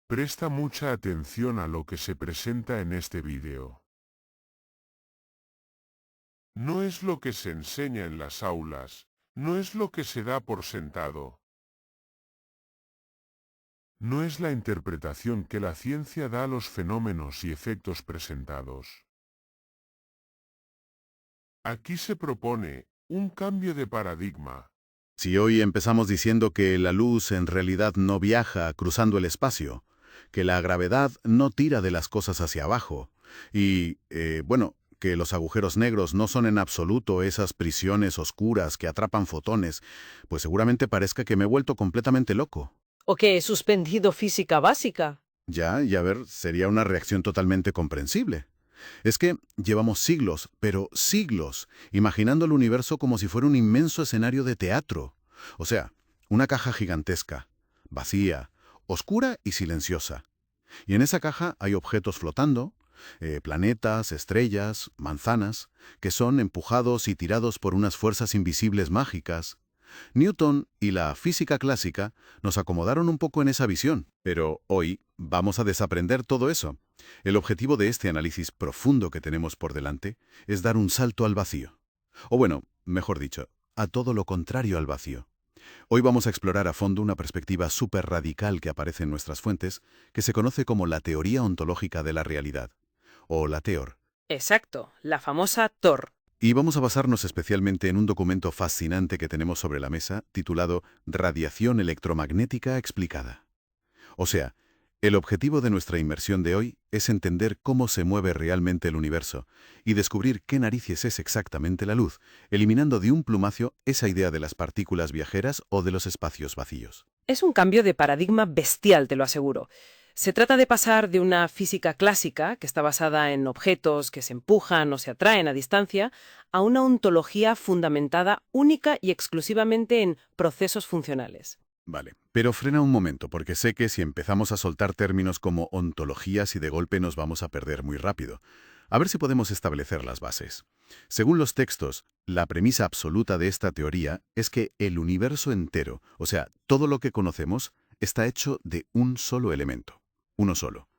Presta mucha atención a lo que se presenta en este vídeo. No es lo que se enseña en las aulas, no es lo que se da por sentado. No es la interpretación que la ciencia da a los fenómenos y efectos presentados. Aquí se propone un cambio de paradigma. Si hoy empezamos diciendo que la luz en realidad no viaja cruzando el espacio, que la gravedad no tira de las cosas hacia abajo, y, que los agujeros negros no son en absoluto esas prisiones oscuras que atrapan fotones, pues seguramente parezca que me he vuelto completamente loco. ¿O que he suspendido física básica? Ya, y a ver, sería una reacción totalmente comprensible. Es que llevamos siglos, pero siglos, imaginando el universo como si fuera un inmenso escenario de teatro. O sea, una caja gigantesca, vacía, oscura y silenciosa. Y en esa caja hay objetos flotando, planetas, estrellas, manzanas, que son empujados y tirados por unas fuerzas invisibles mágicas. Newton y la física clásica nos acomodaron un poco en esa visión, pero hoy vamos a desaprender todo eso. El objetivo de este análisis profundo que tenemos por delante es dar un salto al vacío. O bueno, mejor dicho, a todo lo contrario al vacío. Hoy vamos a explorar a fondo una perspectiva súper radical que aparece en nuestras fuentes, que se conoce como la teoría ontológica de la realidad, o la TEOR. Exacto, la famosa TOR. Y vamos a basarnos especialmente en un documento fascinante que tenemos sobre la mesa, titulado Radiación electromagnética explicada. O sea, el objetivo de nuestra inmersión de hoy es entender cómo se mueve realmente el universo y descubrir qué narices es exactamente la luz, eliminando de un plumazo esa idea de las partículas viajeras o de los espacios vacíos. Es un cambio de paradigma bestial, te lo aseguro. Se trata de pasar de una física clásica, que está basada en objetos que se empujan o se atraen a distancia, a una ontología fundamentada única y exclusivamente en procesos funcionales. Vale, pero frena un momento, porque sé que si empezamos a soltar términos como ontologías y de golpe nos vamos a perder muy rápido. A ver si podemos establecer las bases. Según los textos, la premisa absoluta de esta teoría es que el universo entero, o sea, todo lo que conocemos, está hecho de un solo elemento, uno solo,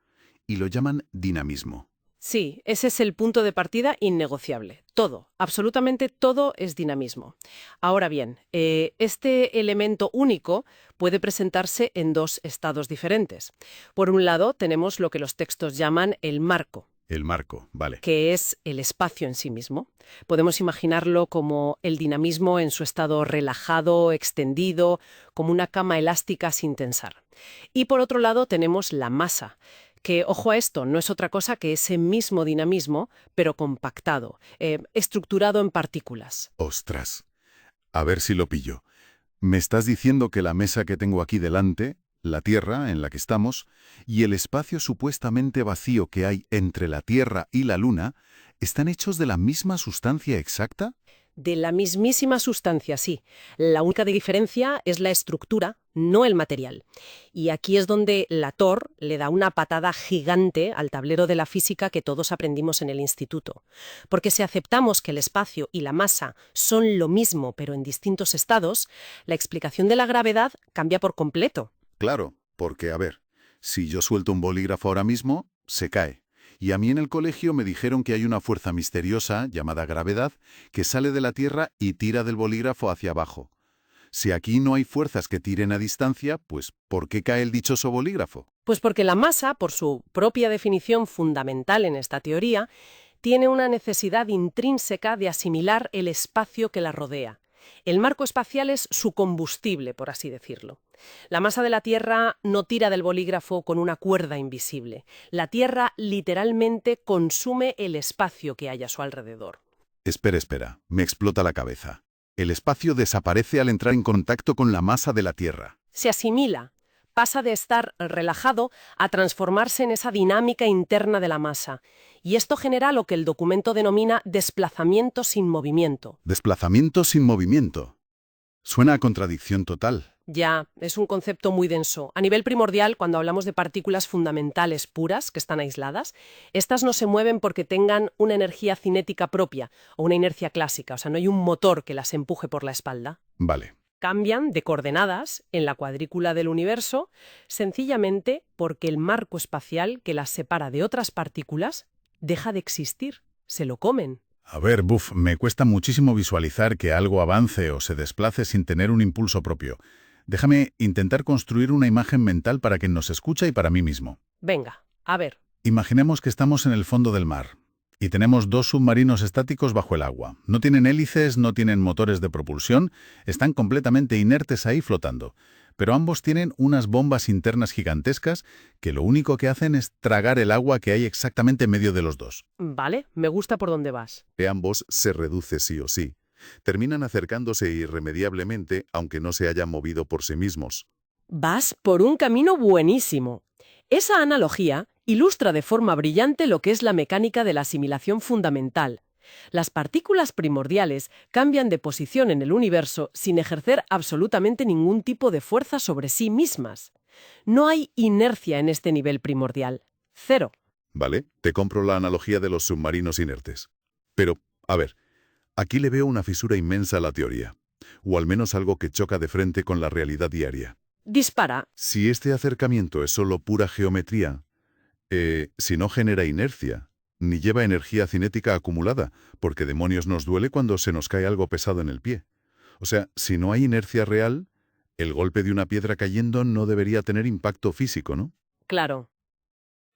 y lo llaman dinamismo. Sí, ese es el punto de partida innegociable. Todo, absolutamente todo es dinamismo. Ahora bien, este elemento único puede presentarse en dos estados diferentes. Por un lado, tenemos lo que los textos llaman el marco, El marco, vale. que es el espacio en sí mismo. Podemos imaginarlo como el dinamismo en su estado relajado, extendido, como una cama elástica sin tensar. Y por otro lado tenemos la masa, que, ojo a esto, no es otra cosa que ese mismo dinamismo, pero compactado, estructurado en partículas. Ostras, a ver si lo pillo. Me estás diciendo que la mesa que tengo aquí delante, la Tierra en la que estamos, y el espacio supuestamente vacío que hay entre la Tierra y la Luna, ¿están hechos de la misma sustancia exacta? De la mismísima sustancia, sí. La única diferencia es la estructura, no el material. Y aquí es donde la TOR le da una patada gigante al tablero de la física que todos aprendimos en el instituto. Porque si aceptamos que el espacio y la masa son lo mismo pero en distintos estados, la explicación de la gravedad cambia por completo. Claro, porque, a ver, si yo suelto un bolígrafo ahora mismo, se cae. Y a mí en el colegio me dijeron que hay una fuerza misteriosa, llamada gravedad, que sale de la Tierra y tira del bolígrafo hacia abajo. Si aquí no hay fuerzas que tiren a distancia, pues ¿por qué cae el dichoso bolígrafo? Pues porque la masa, por su propia definición fundamental en esta teoría, tiene una necesidad intrínseca de asimilar el espacio que la rodea. El marco espacial es su combustible, por así decirlo. La masa de la Tierra no tira del bolígrafo con una cuerda invisible. La Tierra literalmente consume el espacio que hay a su alrededor. Espera, me explota la cabeza. El espacio desaparece al entrar en contacto con la masa de la Tierra. Se asimila, pasa de estar relajado a transformarse en esa dinámica interna de la masa. Y esto genera lo que el documento denomina desplazamiento sin movimiento. Desplazamiento sin movimiento. Suena a contradicción total. Ya, es un concepto muy denso. A nivel primordial, cuando hablamos de partículas fundamentales puras, que están aisladas, estas no se mueven porque tengan una energía cinética propia o una inercia clásica, o sea, no hay un motor que las empuje por la espalda. Vale. cambian de coordenadas en la cuadrícula del universo sencillamente porque el marco espacial que las separa de otras partículas deja de existir. Se lo comen. A ver, me cuesta muchísimo visualizar que algo avance o se desplace sin tener un impulso propio. Déjame intentar construir una imagen mental para quien nos escucha y para mí mismo. Venga, a ver. Imaginemos que estamos en el fondo del mar y tenemos dos submarinos estáticos bajo el agua. No tienen hélices, no tienen motores de propulsión, están completamente inertes ahí flotando. Pero ambos tienen unas bombas internas gigantescas que lo único que hacen es tragar el agua que hay exactamente en medio de los dos. Vale, me gusta por dónde vas. De ambos se reduce sí o sí. Terminan acercándose irremediablemente, aunque no se hayan movido por sí mismos. Vas por un camino buenísimo. Esa analogía ilustra de forma brillante lo que es la mecánica de la asimilación fundamental. Las partículas primordiales cambian de posición en el universo sin ejercer absolutamente ningún tipo de fuerza sobre sí mismas. No hay inercia en este nivel primordial. Cero. ¿Vale? Te compro la analogía de los submarinos inertes. Pero, a ver, aquí le veo una fisura inmensa a la teoría. O al menos algo que choca de frente con la realidad diaria. Dispara. Si este acercamiento es solo pura geometría, si no genera inercia, ni lleva energía cinética acumulada, porque demonios nos duele cuando se nos cae algo pesado en el pie. O sea, si no hay inercia real, el golpe de una piedra cayendo no debería tener impacto físico, ¿no? Claro.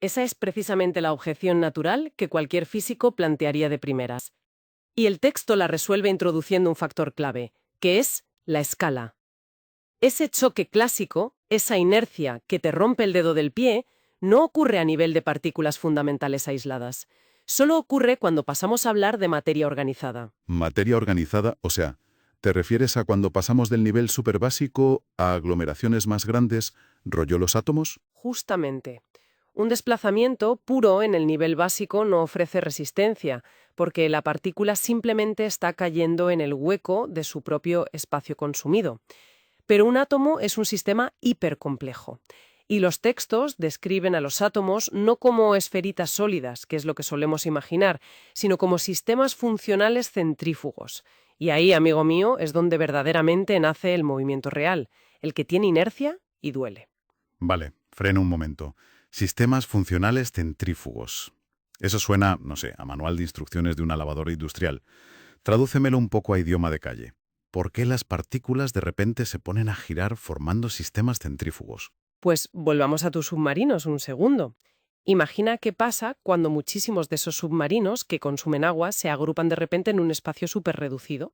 Esa es precisamente la objeción natural que cualquier físico plantearía de primeras. Y el texto la resuelve introduciendo un factor clave, que es la escala. Ese choque clásico, esa inercia que te rompe el dedo del pie, no ocurre a nivel de partículas fundamentales aisladas. Solo ocurre cuando pasamos a hablar de materia organizada. Materia organizada, o sea, ¿te refieres a cuando pasamos del nivel superbásico a aglomeraciones más grandes, rollo los átomos? Justamente. Un desplazamiento puro en el nivel básico no ofrece resistencia, porque la partícula simplemente está cayendo en el hueco de su propio espacio consumido. Pero un átomo es un sistema hipercomplejo. Y los textos describen a los átomos no como esferitas sólidas, que es lo que solemos imaginar, sino como sistemas funcionales centrífugos. Y ahí, amigo mío, es donde verdaderamente nace el movimiento real, el que tiene inercia y duele. Vale, freno un momento. Sistemas funcionales centrífugos. Eso suena, no sé, a manual de instrucciones de una lavadora industrial. Tradúcemelo un poco a idioma de calle. ¿Por qué las partículas de repente se ponen a girar formando sistemas centrífugos? Pues volvamos a tus submarinos un segundo. Imagina qué pasa cuando muchísimos de esos submarinos que consumen agua se agrupan de repente en un espacio súper reducido.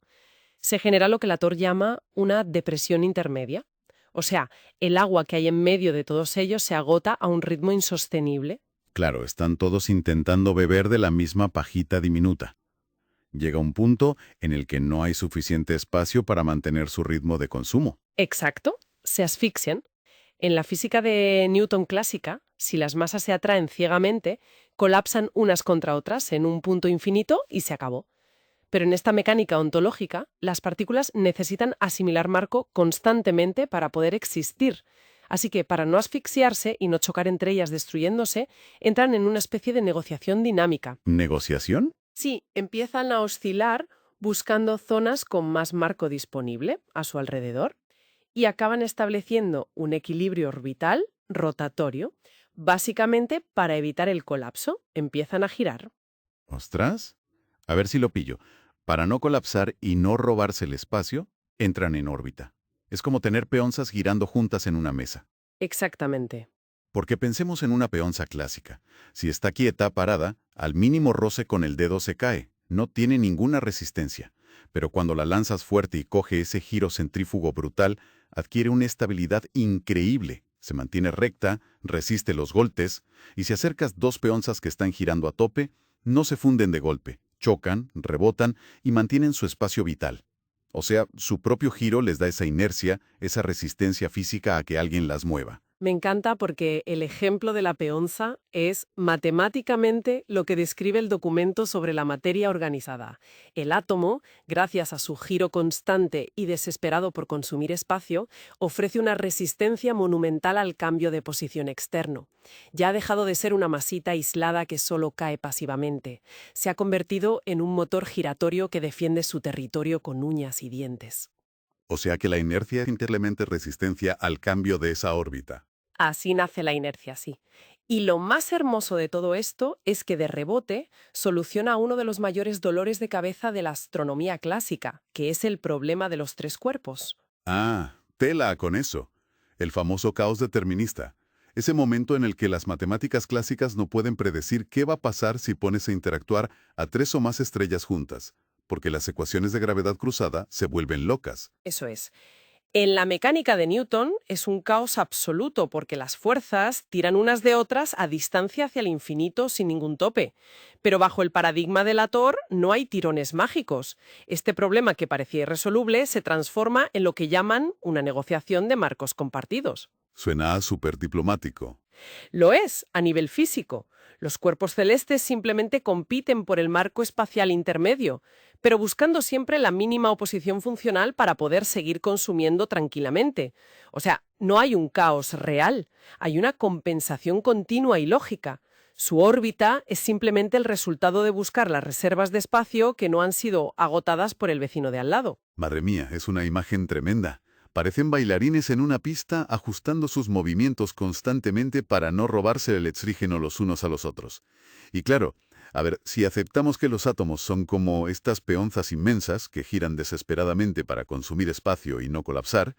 Se genera lo que Latour llama una depresión intermedia. O sea, el agua que hay en medio de todos ellos se agota a un ritmo insostenible. Claro, están todos intentando beber de la misma pajita diminuta. Llega un punto en el que no hay suficiente espacio para mantener su ritmo de consumo. Exacto, se asfixian. En la física de Newton clásica, si las masas se atraen ciegamente, colapsan unas contra otras en un punto infinito y se acabó. Pero en esta mecánica ontológica, las partículas necesitan asimilar marco constantemente para poder existir. Así que, para no asfixiarse y no chocar entre ellas destruyéndose, entran en una especie de negociación dinámica. ¿Negociación? Sí, empiezan a oscilar buscando zonas con más marco disponible a su alrededor y acaban estableciendo un equilibrio orbital rotatorio, básicamente para evitar el colapso. Empiezan a girar. ¿Ostras? A ver si lo pillo. Para no colapsar y no robarse el espacio, entran en órbita. Es como tener peonzas girando juntas en una mesa. Exactamente. Porque pensemos en una peonza clásica. Si está quieta, parada, al mínimo roce con el dedo se cae. No tiene ninguna resistencia. Pero cuando la lanzas fuerte y coge ese giro centrífugo brutal, adquiere una estabilidad increíble. Se mantiene recta, resiste los golpes, y si acercas dos peonzas que están girando a tope, no se funden de golpe, chocan, rebotan y mantienen su espacio vital. O sea, su propio giro les da esa inercia, esa resistencia física a que alguien las mueva. Me encanta porque el ejemplo de la peonza es matemáticamente lo que describe el documento sobre la materia organizada. El átomo, gracias a su giro constante y desesperado por consumir espacio, ofrece una resistencia monumental al cambio de posición externo. Ya ha dejado de ser una masita aislada que solo cae pasivamente. Se ha convertido en un motor giratorio que defiende su territorio con uñas y dientes. O sea que la inercia simplemente es resistencia al cambio de esa órbita. Así nace la inercia, sí. Y lo más hermoso de todo esto es que de rebote soluciona uno de los mayores dolores de cabeza de la astronomía clásica, que es el problema de los tres cuerpos. Ah, tela con eso. El famoso caos determinista. Ese momento en el que las matemáticas clásicas no pueden predecir qué va a pasar si pones a interactuar a tres o más estrellas juntas, porque las ecuaciones de gravedad cruzada se vuelven locas. Eso es. En la mecánica de Newton es un caos absoluto porque las fuerzas tiran unas de otras a distancia hacia el infinito sin ningún tope. Pero bajo el paradigma de Lator no hay tirones mágicos. Este problema que parecía irresoluble se transforma en lo que llaman una negociación de marcos compartidos. Suena súper diplomático. Lo es, a nivel físico. Los cuerpos celestes simplemente compiten por el marco espacial intermedio, pero buscando siempre la mínima oposición funcional para poder seguir consumiendo tranquilamente. O sea, no hay un caos real, hay una compensación continua y lógica. Su órbita es simplemente el resultado de buscar las reservas de espacio que no han sido agotadas por el vecino de al lado. Madre mía, es una imagen tremenda. Parecen bailarines en una pista ajustando sus movimientos constantemente para no robarse el oxígeno los unos a los otros. Y claro, a ver, si aceptamos que los átomos son como estas peonzas inmensas que giran desesperadamente para consumir espacio y no colapsar,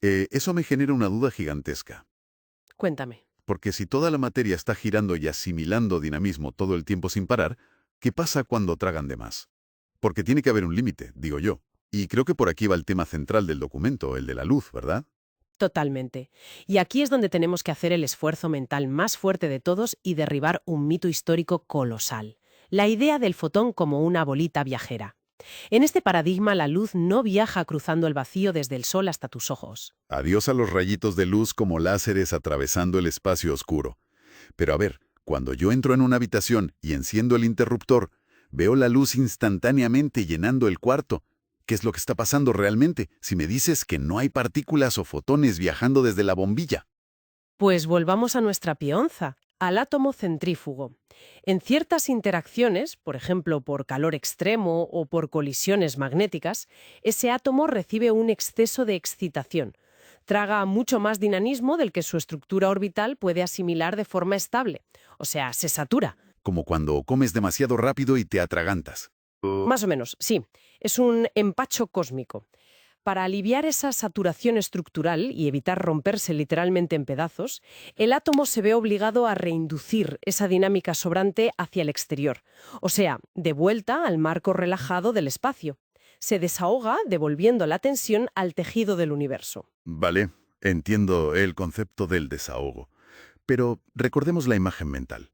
eso me genera una duda gigantesca. Cuéntame. Porque si toda la materia está girando y asimilando dinamismo todo el tiempo sin parar, ¿qué pasa cuando tragan de más? Porque tiene que haber un límite, digo yo. Y creo que por aquí va el tema central del documento, el de la luz, ¿verdad? Totalmente. Y aquí es donde tenemos que hacer el esfuerzo mental más fuerte de todos y derribar un mito histórico colosal. La idea del fotón como una bolita viajera. En este paradigma, la luz no viaja cruzando el vacío desde el sol hasta tus ojos. Adiós a los rayitos de luz como láseres atravesando el espacio oscuro. Pero a ver, cuando yo entro en una habitación y enciendo el interruptor, veo la luz instantáneamente llenando el cuarto. ¿Qué es lo que está pasando realmente si me dices que no hay partículas o fotones viajando desde la bombilla? Pues volvamos a nuestra peonza, al átomo centrífugo. En ciertas interacciones, por ejemplo por calor extremo o por colisiones magnéticas, ese átomo recibe un exceso de excitación. Traga mucho más dinamismo del que su estructura orbital puede asimilar de forma estable. O sea, se satura. Como cuando comes demasiado rápido y te atragantas. Más o menos, sí. Es un empacho cósmico. Para aliviar esa saturación estructural y evitar romperse literalmente en pedazos, el átomo se ve obligado a reinducir esa dinámica sobrante hacia el exterior, o sea, de vuelta al marco relajado del espacio. Se desahoga devolviendo la tensión al tejido del universo. Vale, entiendo el concepto del desahogo. Pero recordemos la imagen mental.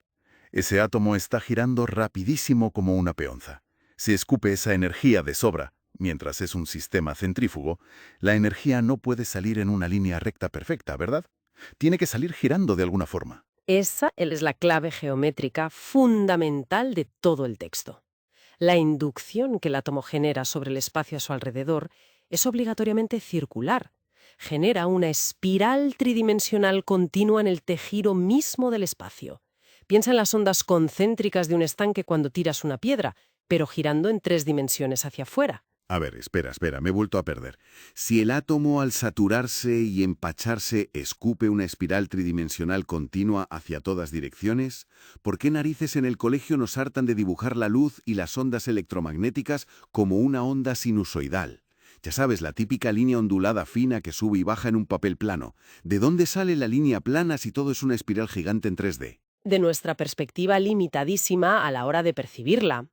Ese átomo está girando rapidísimo como una peonza. Se escupe esa energía de sobra. Mientras es un sistema centrífugo, la energía no puede salir en una línea recta perfecta, ¿verdad? Tiene que salir girando de alguna forma. Esa es la clave geométrica fundamental de todo el texto. La inducción que el átomo genera sobre el espacio a su alrededor es obligatoriamente circular. Genera una espiral tridimensional continua en el tejido mismo del espacio. Piensa en las ondas concéntricas de un estanque cuando tiras una piedra, pero girando en 3 dimensiones hacia afuera. A ver, espera, me he vuelto a perder. Si el átomo al saturarse y empacharse escupe una espiral tridimensional continua hacia todas direcciones, ¿por qué narices en el colegio nos hartan de dibujar la luz y las ondas electromagnéticas como una onda sinusoidal? Ya sabes, la típica línea ondulada fina que sube y baja en un papel plano. ¿De dónde sale la línea plana si todo es una espiral gigante en 3D? De nuestra perspectiva limitadísima a la hora de percibirla.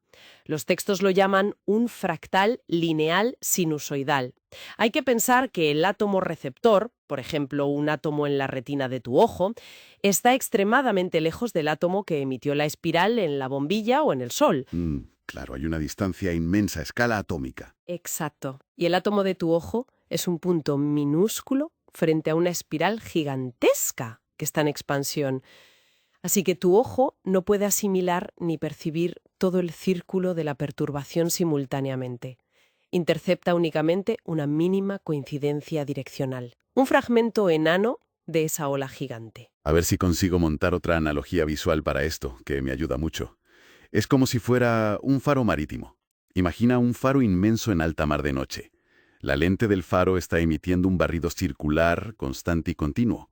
Los textos lo llaman un fractal lineal sinusoidal. Hay que pensar que el átomo receptor, por ejemplo, un átomo en la retina de tu ojo, está extremadamente lejos del átomo que emitió la espiral en la bombilla o en el Sol. Claro, hay una distancia inmensa a escala atómica. Exacto. Y el átomo de tu ojo es un punto minúsculo frente a una espiral gigantesca que está en expansión. Así que tu ojo no puede asimilar ni percibir todo el círculo de la perturbación simultáneamente. Intercepta únicamente una mínima coincidencia direccional. Un fragmento enano de esa ola gigante. A ver si consigo montar otra analogía visual para esto, que me ayuda mucho. Es como si fuera un faro marítimo. Imagina un faro inmenso en alta mar de noche. La lente del faro está emitiendo un barrido circular, constante y continuo.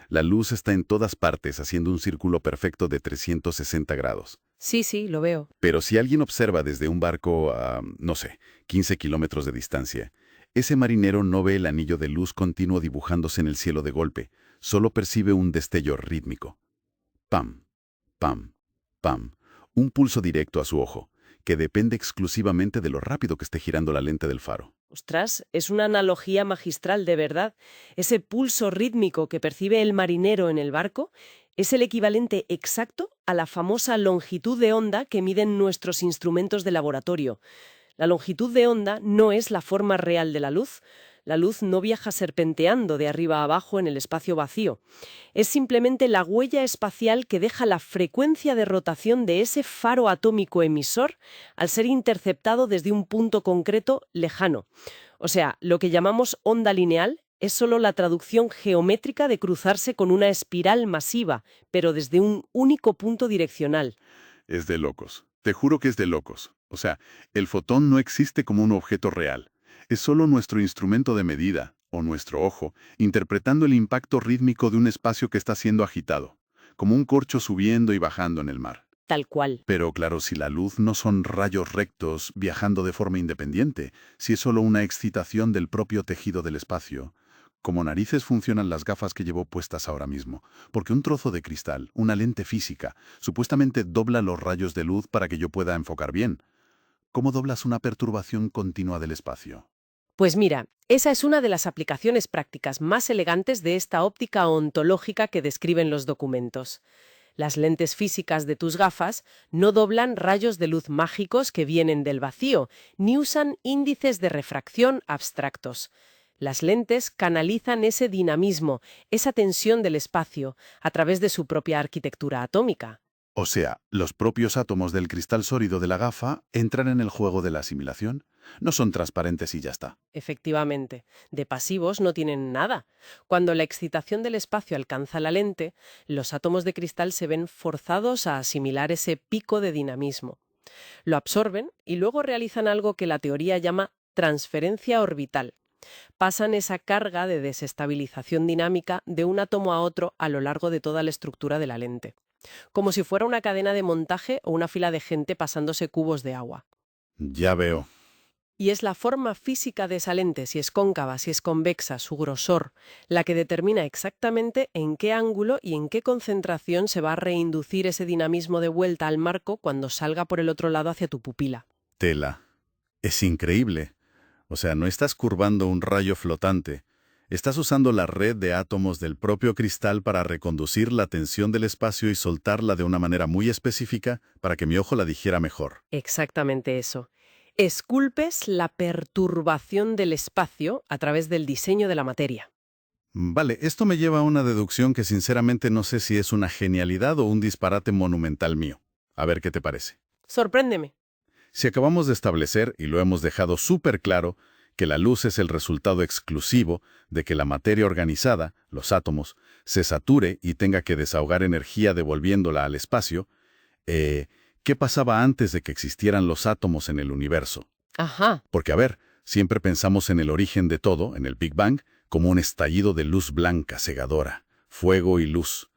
La luz está en todas partes, haciendo un círculo perfecto de 360 grados. Sí, sí, lo veo. Pero si alguien observa desde un barco a, no sé, 15 kilómetros de distancia, ese marinero no ve el anillo de luz continuo dibujándose en el cielo de golpe, solo percibe un destello rítmico. Pam, pam, pam. Un pulso directo a su ojo, que depende exclusivamente de lo rápido que esté girando la lente del faro. Ostras, es una analogía magistral de verdad. Ese pulso rítmico que percibe el marinero en el barco es el equivalente exacto a la famosa longitud de onda que miden nuestros instrumentos de laboratorio. La longitud de onda no es la forma real de la luz. La luz no viaja serpenteando de arriba a abajo en el espacio vacío. Es simplemente la huella espacial que deja la frecuencia de rotación de ese faro atómico emisor al ser interceptado desde un punto concreto lejano. O sea, lo que llamamos onda lineal es solo la traducción geométrica de cruzarse con una espiral masiva, pero desde un único punto direccional. Es de locos. Te juro que es de locos. O sea, el fotón no existe como un objeto real. Es solo nuestro instrumento de medida, o nuestro ojo, interpretando el impacto rítmico de un espacio que está siendo agitado, como un corcho subiendo y bajando en el mar. Tal cual. Pero claro, si la luz no son rayos rectos viajando de forma independiente, si es solo una excitación del propio tejido del espacio, como narices funcionan las gafas que llevo puestas ahora mismo, porque un trozo de cristal, una lente física, supuestamente dobla los rayos de luz para que yo pueda enfocar bien. ¿Cómo doblas una perturbación continua del espacio? Pues mira, esa es una de las aplicaciones prácticas más elegantes de esta óptica ontológica que describen los documentos. Las lentes físicas de tus gafas no doblan rayos de luz mágicos que vienen del vacío, ni usan índices de refracción abstractos. Las lentes canalizan ese dinamismo, esa tensión del espacio, a través de su propia arquitectura atómica. O sea, los propios átomos del cristal sólido de la gafa entran en el juego de la asimilación. No son transparentes y ya está. Efectivamente, de pasivos no tienen nada. Cuando la excitación del espacio alcanza la lente, los átomos de cristal se ven forzados a asimilar ese pico de dinamismo. Lo absorben y luego realizan algo que la teoría llama transferencia orbital. Pasan esa carga de desestabilización dinámica de un átomo a otro a lo largo de toda la estructura de la lente, como si fuera una cadena de montaje o una fila de gente pasándose cubos de agua. Ya veo. Y es la forma física de esa lente, si es cóncava, si es convexa, su grosor, la que determina exactamente en qué ángulo y en qué concentración se va a reinducir ese dinamismo de vuelta al marco cuando salga por el otro lado hacia tu pupila. Tela. Es increíble. O sea, no estás curvando un rayo flotante. Estás usando la red de átomos del propio cristal para reconducir la tensión del espacio y soltarla de una manera muy específica para que mi ojo la digiera mejor. Exactamente eso. Esculpes la perturbación del espacio a través del diseño de la materia. Vale, esto me lleva a una deducción que sinceramente no sé si es una genialidad o un disparate monumental mío. A ver qué te parece. Sorpréndeme. Si acabamos de establecer, y lo hemos dejado súper claro, que la luz es el resultado exclusivo de que la materia organizada, los átomos, se sature y tenga que desahogar energía devolviéndola al espacio, ¿qué pasaba antes de que existieran los átomos en el universo? Ajá. Porque, a ver, siempre pensamos en el origen de todo, en el Big Bang, como un estallido de luz blanca, cegadora, fuego y luz.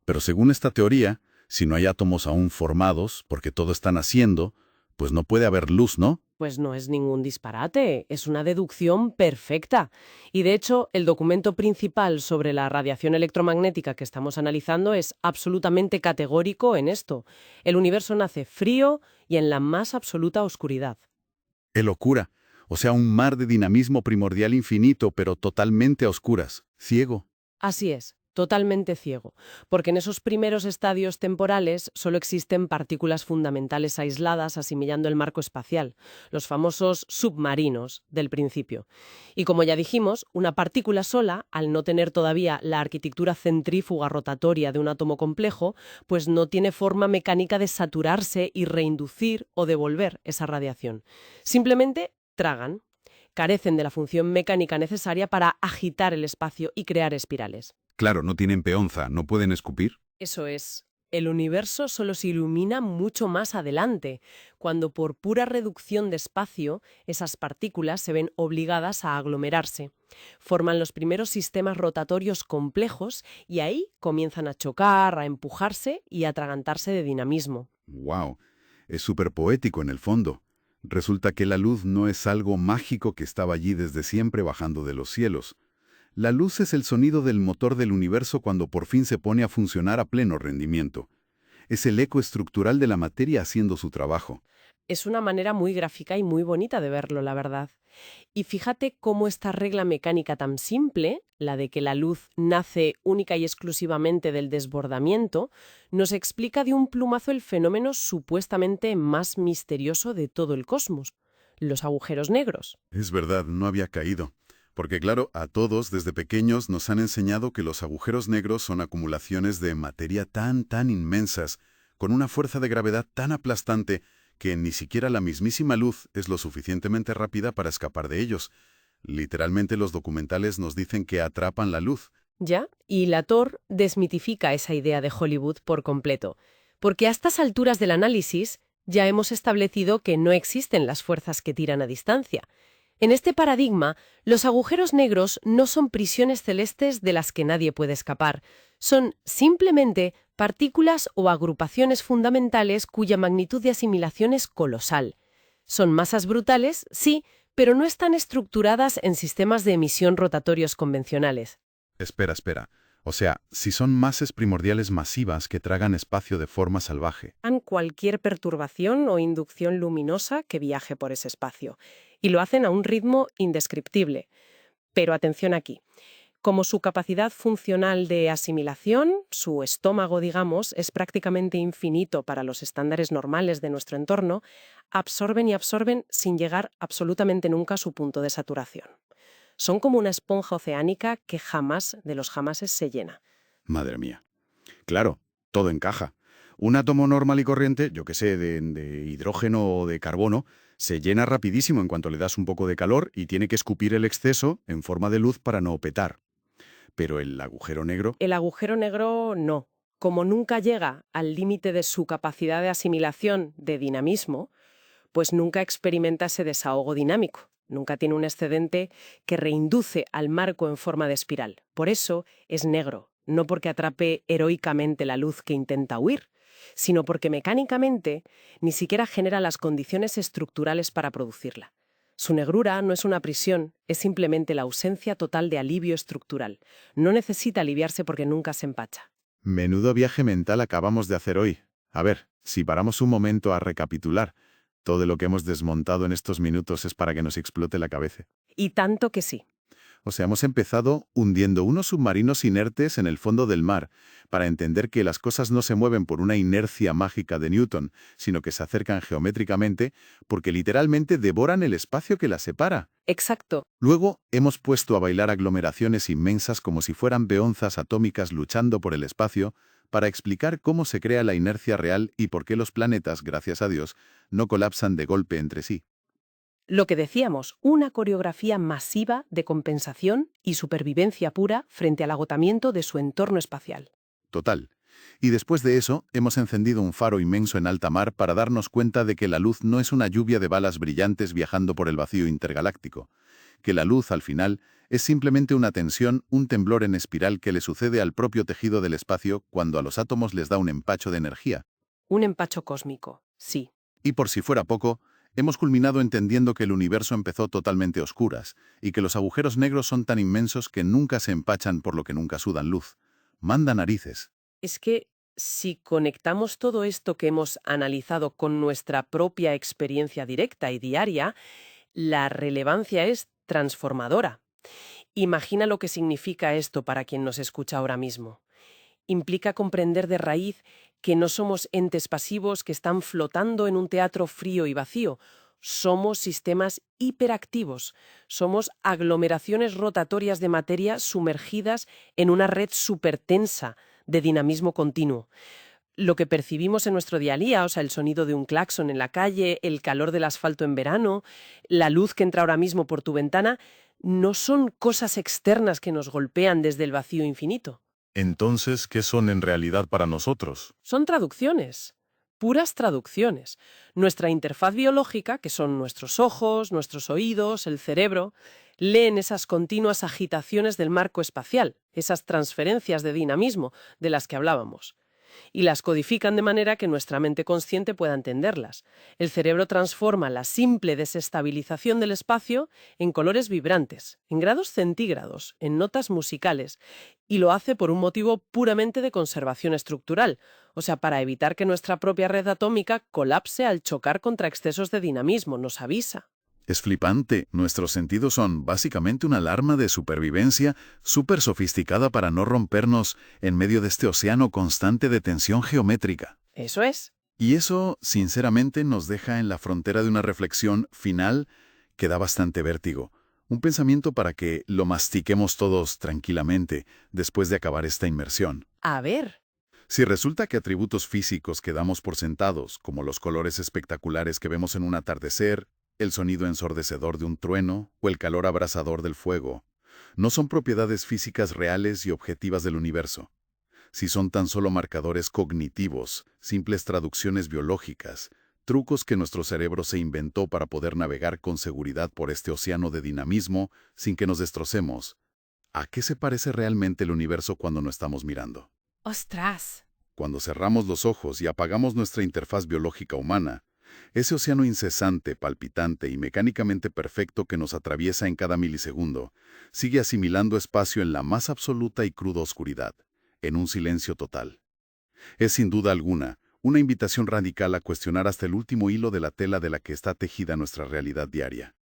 Pero según esta teoría, si no hay átomos aún formados, porque todo está naciendo, pues no puede haber luz, ¿no? Pues no es ningún disparate, es una deducción perfecta. Y de hecho, el documento principal sobre la radiación electromagnética que estamos analizando es absolutamente categórico en esto. El universo nace frío y en la más absoluta oscuridad. ¡Qué locura! O sea, un mar de dinamismo primordial infinito, pero totalmente a oscuras, ciego. Así es. Totalmente ciego, porque en esos primeros estadios temporales solo existen partículas fundamentales aisladas asimilando el marco espacial, los famosos submarinos del principio. Y como ya dijimos, una partícula sola, al no tener todavía la arquitectura centrífuga rotatoria de un átomo complejo, pues no tiene forma mecánica de saturarse y reinducir o devolver esa radiación. Simplemente tragan. Carecen de la función mecánica necesaria para agitar el espacio y crear espirales. Claro, no tienen peonza, no pueden escupir. Eso es. El universo solo se ilumina mucho más adelante, cuando por pura reducción de espacio, esas partículas se ven obligadas a aglomerarse. Forman los primeros sistemas rotatorios complejos y ahí comienzan a chocar, a empujarse y a atragantarse de dinamismo. ¡Wow! Es súper poético en el fondo. Resulta que la luz no es algo mágico que estaba allí desde siempre bajando de los cielos. La luz es el sonido del motor del universo cuando por fin se pone a funcionar a pleno rendimiento. Es el eco estructural de la materia haciendo su trabajo. Es una manera muy gráfica y muy bonita de verlo, la verdad. Y fíjate cómo esta regla mecánica tan simple, la de que la luz nace única y exclusivamente del desbordamiento, nos explica de un plumazo el fenómeno supuestamente más misterioso de todo el cosmos, los agujeros negros. Es verdad, no había caído. Porque claro, a todos desde pequeños nos han enseñado que los agujeros negros son acumulaciones de materia tan inmensas, con una fuerza de gravedad tan aplastante, que ni siquiera la mismísima luz es lo suficientemente rápida para escapar de ellos. Literalmente los documentales nos dicen que atrapan la luz. ¿Ya? Y la Thor desmitifica esa idea de Hollywood por completo, porque a estas alturas del análisis ya hemos establecido que no existen las fuerzas que tiran a distancia. En este paradigma, los agujeros negros no son prisiones celestes de las que nadie puede escapar. Son simplemente partículas o agrupaciones fundamentales cuya magnitud de asimilación es colosal. Son masas brutales, sí, pero no están estructuradas en sistemas de emisión rotatorios convencionales. Espera. O sea, si son masas primordiales masivas que tragan espacio de forma salvaje. Cualquier perturbación o inducción luminosa que viaje por ese espacio. Y lo hacen a un ritmo indescriptible. Pero atención aquí. Como su capacidad funcional de asimilación, su estómago, digamos, es prácticamente infinito para los estándares normales de nuestro entorno, absorben y absorben sin llegar absolutamente nunca a su punto de saturación. Son como una esponja oceánica que jamás de los jamases se llena. Madre mía. Claro, todo encaja. Un átomo normal y corriente, yo qué sé, de hidrógeno o de carbono, se llena rapidísimo en cuanto le das un poco de calor y tiene que escupir el exceso en forma de luz para no petar. Pero el agujero negro... El agujero negro no. Como nunca llega al límite de su capacidad de asimilación de dinamismo, pues nunca experimenta ese desahogo dinámico. Nunca tiene un excedente que reinduce al marco en forma de espiral. Por eso es negro, no porque atrape heroicamente la luz que intenta huir, sino porque mecánicamente ni siquiera genera las condiciones estructurales para producirla. Su negrura no es una prisión, es simplemente la ausencia total de alivio estructural. No necesita aliviarse porque nunca se empacha. Menudo viaje mental acabamos de hacer hoy. A ver, si paramos un momento a recapitular, todo lo que hemos desmontado en estos minutos es para que nos explote la cabeza. Y tanto que sí. O sea, hemos empezado hundiendo unos submarinos inertes en el fondo del mar, para entender que las cosas no se mueven por una inercia mágica de Newton, sino que se acercan geométricamente porque literalmente devoran el espacio que las separa. Exacto. Luego hemos puesto a bailar aglomeraciones inmensas como si fueran peonzas atómicas luchando por el espacio, para explicar cómo se crea la inercia real y por qué los planetas, gracias a Dios, no colapsan de golpe entre sí. Lo que decíamos, una coreografía masiva de compensación y supervivencia pura frente al agotamiento de su entorno espacial. Total. Y después de eso, hemos encendido un faro inmenso en alta mar para darnos cuenta de que la luz no es una lluvia de balas brillantes viajando por el vacío intergaláctico, que la luz, al final, es simplemente una tensión, un temblor en espiral que le sucede al propio tejido del espacio cuando a los átomos les da un empacho de energía. Un empacho cósmico, sí. Y por si fuera poco, hemos culminado entendiendo que el universo empezó totalmente a oscuras y que los agujeros negros son tan inmensos que nunca se empachan por lo que nunca sudan luz. Manda narices. Es que si conectamos todo esto que hemos analizado con nuestra propia experiencia directa y diaria, la relevancia es transformadora. Imagina lo que significa esto para quien nos escucha ahora mismo. Implica comprender de raíz que no somos entes pasivos que están flotando en un teatro frío y vacío. Somos sistemas hiperactivos. Somos aglomeraciones rotatorias de materia sumergidas en una red supertensa de dinamismo continuo. Lo que percibimos en nuestro día a día, o sea, el sonido de un claxon en la calle, el calor del asfalto en verano, la luz que entra ahora mismo por tu ventana, no son cosas externas que nos golpean desde el vacío infinito. Entonces, ¿qué son en realidad para nosotros? Son traducciones, puras traducciones. Nuestra interfaz biológica, que son nuestros ojos, nuestros oídos, el cerebro, leen esas continuas agitaciones del marco espacial, esas transferencias de dinamismo de las que hablábamos, y las codifican de manera que nuestra mente consciente pueda entenderlas. El cerebro transforma la simple desestabilización del espacio en colores vibrantes, en grados centígrados, en notas musicales, y lo hace por un motivo puramente de conservación estructural, o sea, para evitar que nuestra propia red atómica colapse al chocar contra excesos de dinamismo, nos avisa. Es flipante. Nuestros sentidos son básicamente una alarma de supervivencia súper sofisticada para no rompernos en medio de este océano constante de tensión geométrica. Eso es. Y eso, sinceramente, nos deja en la frontera de una reflexión final que da bastante vértigo. Un pensamiento para que lo mastiquemos todos tranquilamente después de acabar esta inmersión. A ver. Si resulta que atributos físicos que damos por sentados, como los colores espectaculares que vemos en un atardecer, el sonido ensordecedor de un trueno o el calor abrasador del fuego, no son propiedades físicas reales y objetivas del universo. Si son tan solo marcadores cognitivos, simples traducciones biológicas, trucos que nuestro cerebro se inventó para poder navegar con seguridad por este océano de dinamismo sin que nos destrocemos, ¿a qué se parece realmente el universo cuando no estamos mirando? ¡Ostras! Cuando cerramos los ojos y apagamos nuestra interfaz biológica humana, ese océano incesante, palpitante y mecánicamente perfecto que nos atraviesa en cada milisegundo, sigue asimilando espacio en la más absoluta y cruda oscuridad, en un silencio total. Es sin duda alguna una invitación radical a cuestionar hasta el último hilo de la tela de la que está tejida nuestra realidad diaria.